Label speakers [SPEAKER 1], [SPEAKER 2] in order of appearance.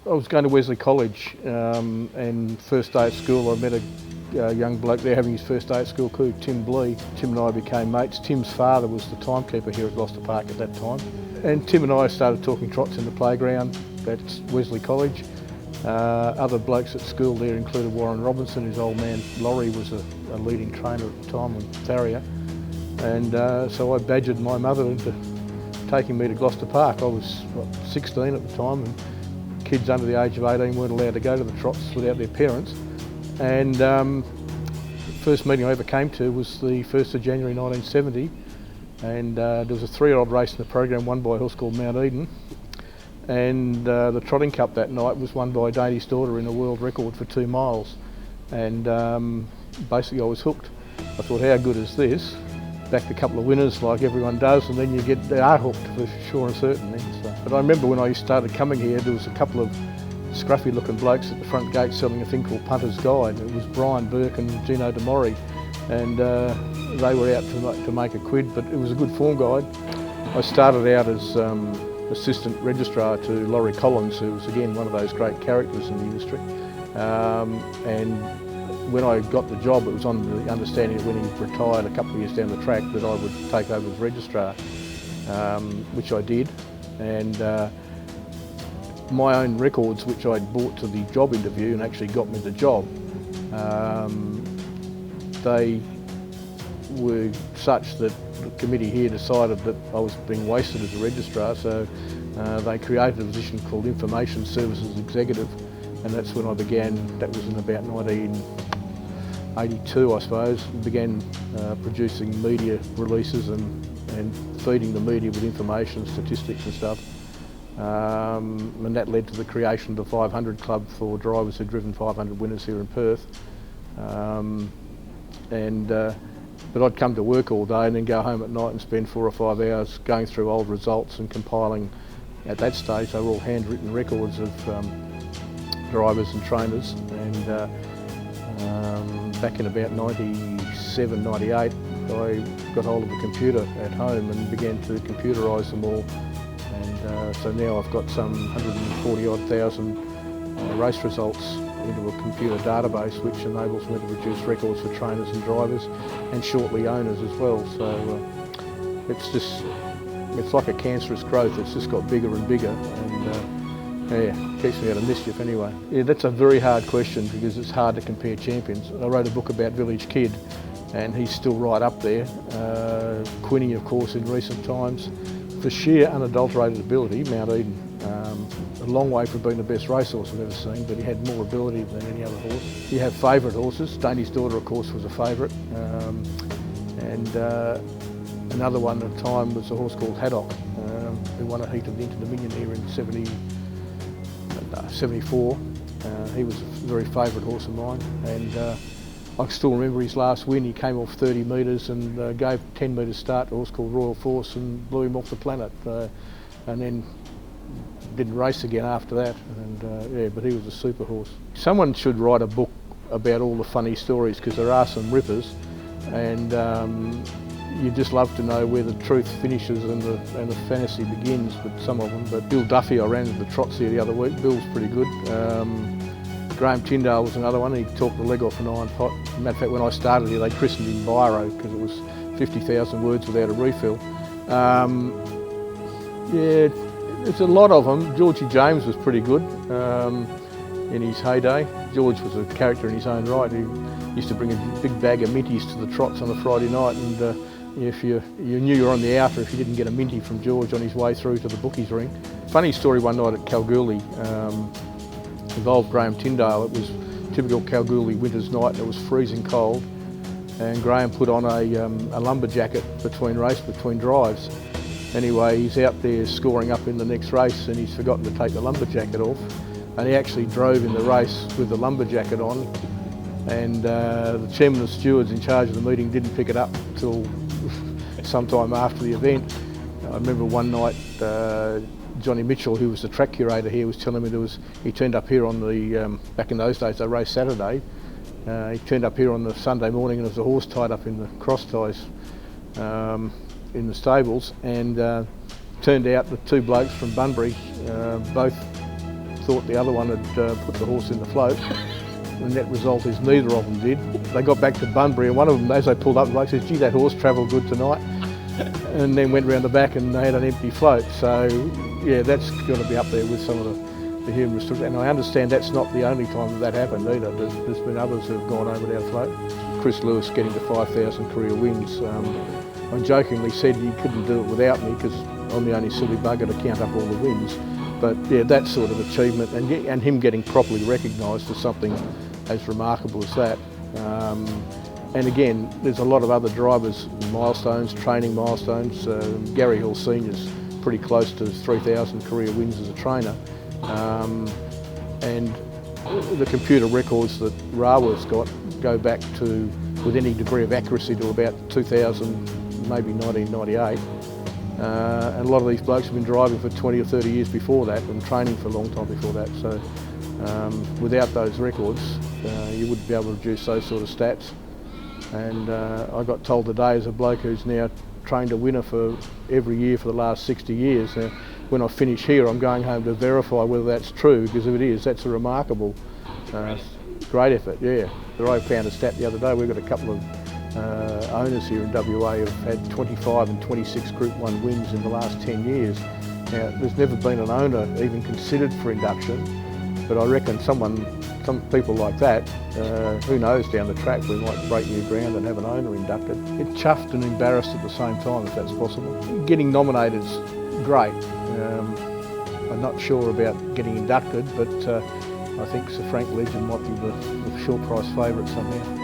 [SPEAKER 1] I was going to Wesley College and first day at school I met a young bloke there having his first day at school called Tim Blee. Tim and I became mates. Tim's father was the timekeeper here at Gloucester Park at that time. And Tim and I started talking trots in the playground at Wesley College. Other blokes at school there included Warren Robinson, his old man Laurie was a leading trainer at the time, and farrier. And so I badgered my mother into taking me to Gloucester Park. I was 16 at the time, and kids under the age of 18 weren't allowed to go to the trots without their parents. And the first meeting I ever came to was the 1st of January 1970, and there was a 3-year-old race in the program won by a horse called Mount Eden. And the Trotting Cup that night was won by Dainty's Daughter in a world record for 2 miles. And basically I was hooked. I thought, how good is this? Backed a couple of winners like everyone does, and then they are hooked for sure and certain. So. But I remember when I started coming here, there was a couple of scruffy looking blokes at the front gate selling a thing called Punter's Guide. It was Brian Burke and Gino DeMori, and they were out to make a quid, but it was a good form guide. I started out as assistant registrar to Laurie Collins, who was again one of those great characters in the industry. And when I got the job, it was on the understanding that when he retired a couple of years down the track that I would take over as registrar, which I did. And my own records, which I'd brought to the job interview and actually got me the job, they were such that the committee here decided that I was being wasted as a registrar, so they created a position called Information Services Executive, and that's when I began. That was in about 1982, I suppose. Began producing media releases and feeding the media with information, statistics and stuff. And that led to the creation of the 500 Club for drivers who'd driven 500 winners here in Perth. But I'd come to work all day and then go home at night and spend 4 or 5 hours going through old results and compiling. At that stage, they were all handwritten records of drivers and trainers. And back in about 97, 98, I got hold of a computer at home and began to computerise them all. And so now I've got some 140-odd thousand race results into a computer database, which enables me to produce records for trainers and drivers, and shortly owners as well. So it's like a cancerous growth. It's just got bigger and bigger, and yeah, keeps me out of mischief anyway. Yeah, that's a very hard question because it's hard to compare champions. I wrote a book about Village Kid, and he's still right up there. Quinny, of course, in recent times. For sheer unadulterated ability, Mount Eden, a long way from being the best racehorse I've ever seen, but he had more ability than any other horse. You have favourite horses. Dainty's Daughter, of course, was a favourite. And another one at the time was a horse called Haddock, who won a heat of the Inter-Dominion here in 74. He was a very favourite horse of mine. And I still remember his last win. He came off 30 metres and gave 10 metres start to a horse called Royal Force and blew him off the planet. And then didn't race again after that. And yeah, but he was a super horse. Someone should write a book about all the funny stories, because there are some rippers, and you just love to know where the truth finishes and the fantasy begins with some of them. But Bill Duffy, I ran into the trots here the other week. Bill's pretty good. Graham Tyndale was another one. He talked the leg off an iron pot. As a matter of fact, when I started here, they christened him Biro because it was 50,000 words without a refill. Yeah, there's a lot of them. Georgie James was pretty good in his heyday. George was a character in his own right. He used to bring a big bag of minties to the trots on a Friday night, and if you knew you were on the outer if you didn't get a minty from George on his way through to the bookies ring. Funny story one night at Kalgoorlie. Involved Graham Tyndale. It was typical Kalgoorlie winter's night and it was freezing cold, and Graham put on a lumber jacket between drives. Anyway, he's out there scoring up in the next race and he's forgotten to take the lumber jacket off, and he actually drove in the race with the lumber jacket on, and the chairman of stewards in charge of the meeting didn't pick it up until sometime after the event. I remember one night Johnny Mitchell, who was the track curator here, was telling me he turned up here on the, back in those days they raced Saturday, he turned up here on the Sunday morning and there was a horse tied up in the cross ties in the stables, and turned out the 2 blokes from Bunbury, both thought the other one had put the horse in the float. The net result is neither of them did. They got back to Bunbury, and one of them, as they pulled up, the bloke says, "Gee, that horse travelled good tonight," and then went round the back and they had an empty float. So yeah, that's got to be up there with some of the human restrictions. And I understand that's not the only time that happened either. There's been others who have gone over without a float. Chris Lewis getting to 5,000 career wins. I jokingly said he couldn't do it without me because I'm the only silly bugger to count up all the wins. But yeah, that sort of achievement and him getting properly recognised for something as remarkable as that. And again, there's a lot of other drivers, milestones, training milestones. Gary Hill Senior's pretty close to 3,000 career wins as a trainer. And the computer records that Raworth's got go back to, with any degree of accuracy, to about 2000, maybe 1998. And a lot of these blokes have been driving for 20 or 30 years before that and training for a long time before that. So without those records, you wouldn't be able to produce those sort of stats. And I got told today, as a bloke who's now trained a winner for every year for the last 60 years, when I finish here I'm going home to verify whether that's true, because if it is, that's a remarkable, great effort, yeah. I found a stat the other day. We've got a couple of owners here in WA who've had 25 and 26 Group 1 wins in the last 10 years. Now, there's never been an owner even considered for induction, but I reckon some people like that, who knows, down the track we might break new ground and have an owner inducted. It's chuffed and embarrassed at the same time, if that's possible. Getting nominated's great. I'm not sure about getting inducted, but I think Sir Frank Legend might be the short price favourite somehow.